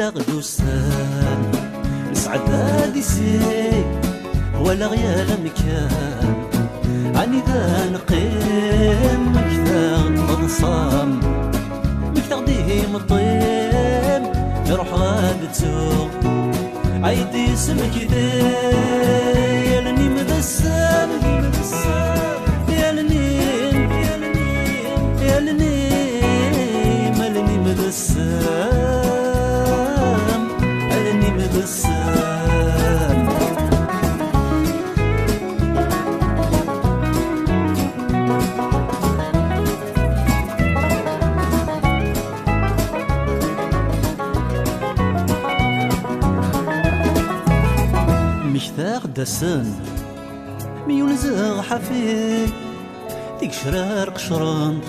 تاخدو السان نسعد هادي سي ولا غيال مكان عني ذا نقيم مكتاغ مضصام مكتاغ ديهم الطيم يروح غاد تسوق عيدي سمك ذي يالني مدسام يالني مالني مدسام مالني مدسام مشتاق دسن ميون زغ حفي ديك شرار قشران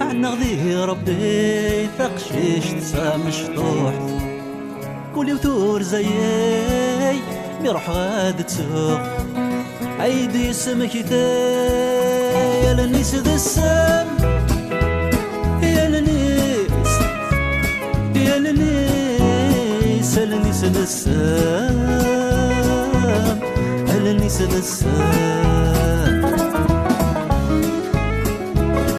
عنا غذي ربي ثقشيش تسا مشطوح كل يوتور زيي بيروح غاد تسوق عيدي سمك يا لنيس ذا السام يا لنيس يا لنيس لنيس ذا السام لنيس ذا السام